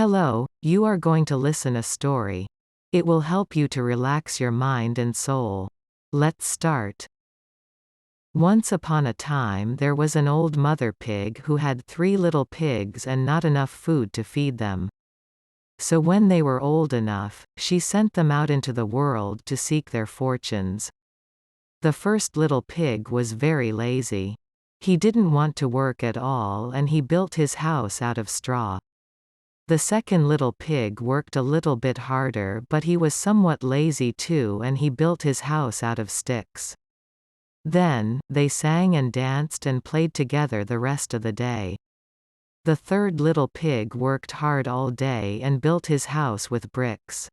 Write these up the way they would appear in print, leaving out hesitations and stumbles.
Hello, you are going to listen a story. It will help you to relax your mind and soul. Let's start. Once upon a time there was an old mother pig who had 3 little pigs and not enough food to feed them. So when they were old enough, she sent them out into the world to seek their fortunes. The first little pig was very lazy. He didn't want to work at all and he built his house out of straw. The second little pig worked a little bit harder, but he was somewhat lazy too and he built his house out of sticks. Then, they sang and danced and played together the rest of the day. The third little pig worked hard all day and built his house with bricks.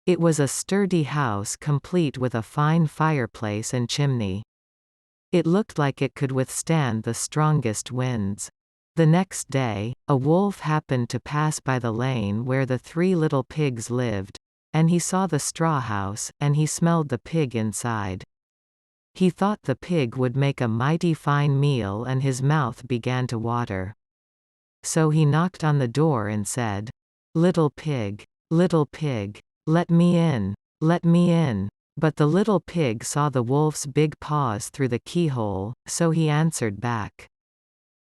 It was a sturdy house complete with a fine fireplace and chimney. It looked like it could withstand the strongest winds. The next day, a wolf happened to pass by the lane where the 3 little pigs lived, and he saw the straw house, and he smelled the pig inside. He thought the pig would make a mighty fine meal and his mouth began to water. So he knocked on the door and said, "Little pig, let me in, let me in." But the little pig saw the wolf's big paws through the keyhole, so he answered back,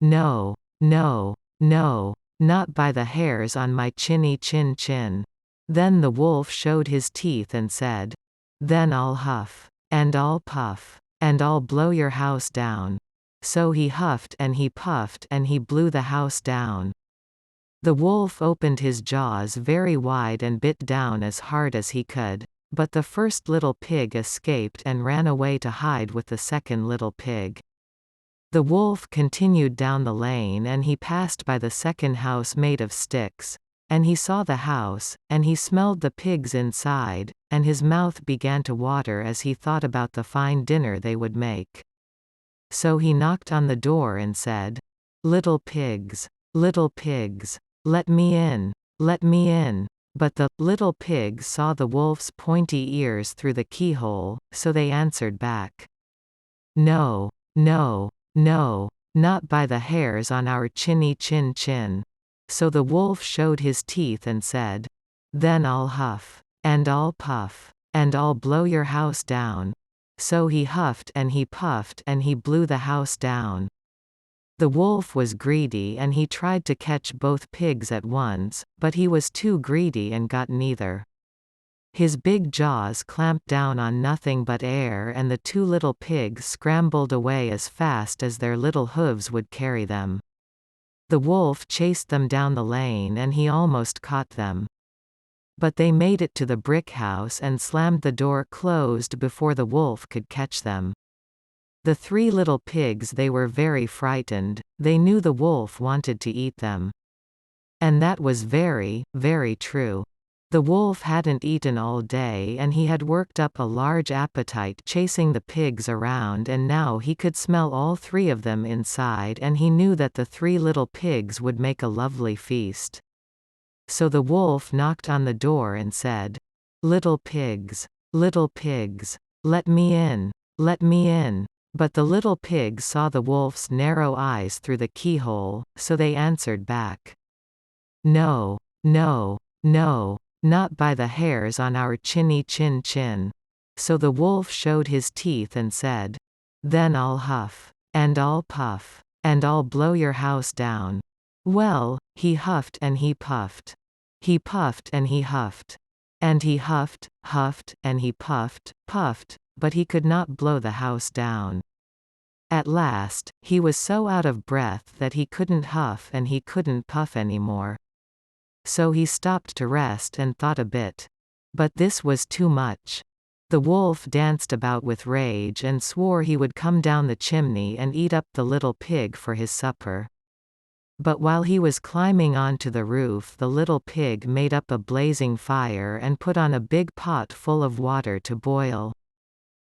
"No, no, no, not by the hairs on my chinny chin chin." Then the wolf showed his teeth and said, "Then I'll huff, and I'll puff, and I'll blow your house down." So he huffed and he puffed and he blew the house down. The wolf opened his jaws very wide and bit down as hard as he could, but the first little pig escaped and ran away to hide with the second little pig. The wolf continued down the lane and he passed by the second house made of sticks, and he saw the house, and he smelled the pigs inside, and his mouth began to water as he thought about the fine dinner they would make. So he knocked on the door and said, little pigs, let me in, let me in." But the little pigs saw the wolf's pointy ears through the keyhole, so they answered back, "No, no, no, not by the hairs on our chinny chin chin." So the wolf showed his teeth and said, "Then I'll huff, and I'll puff, and I'll blow your house down." So he huffed and he puffed and he blew the house down. The wolf was greedy and he tried to catch both pigs at once, but he was too greedy and got neither. His big jaws clamped down on nothing but air and the 2 little pigs scrambled away as fast as their little hooves would carry them. The wolf chased them down the lane and he almost caught them. But they made it to the brick house and slammed the door closed before the wolf could catch them. The 3 little pigs, they were very frightened, they knew the wolf wanted to eat them. And that was very, very true. The wolf hadn't eaten all day and he had worked up a large appetite chasing the pigs around, and now he could smell all 3 of them inside and he knew that the 3 little pigs would make a lovely feast. So the wolf knocked on the door and said, little pigs, let me in, let me in." But the little pigs saw the wolf's narrow eyes through the keyhole, so they answered back, "No, no, no, not by the hairs on our chinny chin chin." So the wolf showed his teeth and said, "Then I'll huff, and I'll puff, and I'll blow your house down." Well, he huffed and he puffed. He puffed and he huffed. And he huffed, and he puffed, but he could not blow the house down. At last, he was so out of breath that he couldn't huff and he couldn't puff anymore. So he stopped to rest and thought a bit. But this was too much. The wolf danced about with rage and swore he would come down the chimney and eat up the little pig for his supper. But while he was climbing onto the roof, the little pig made up a blazing fire and put on a big pot full of water to boil.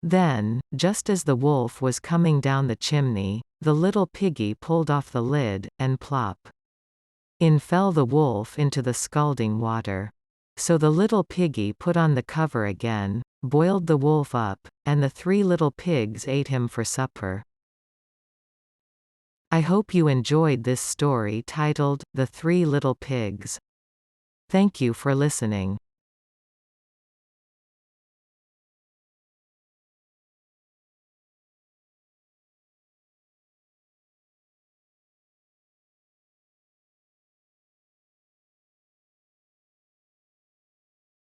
Then, just as the wolf was coming down the chimney, the little piggy pulled off the lid, and plop! In fell the wolf into the scalding water. So the little piggy put on the cover again, boiled the wolf up, and the 3 little pigs ate him for supper. I hope you enjoyed this story titled, The 3 Little Pigs. Thank you for listening.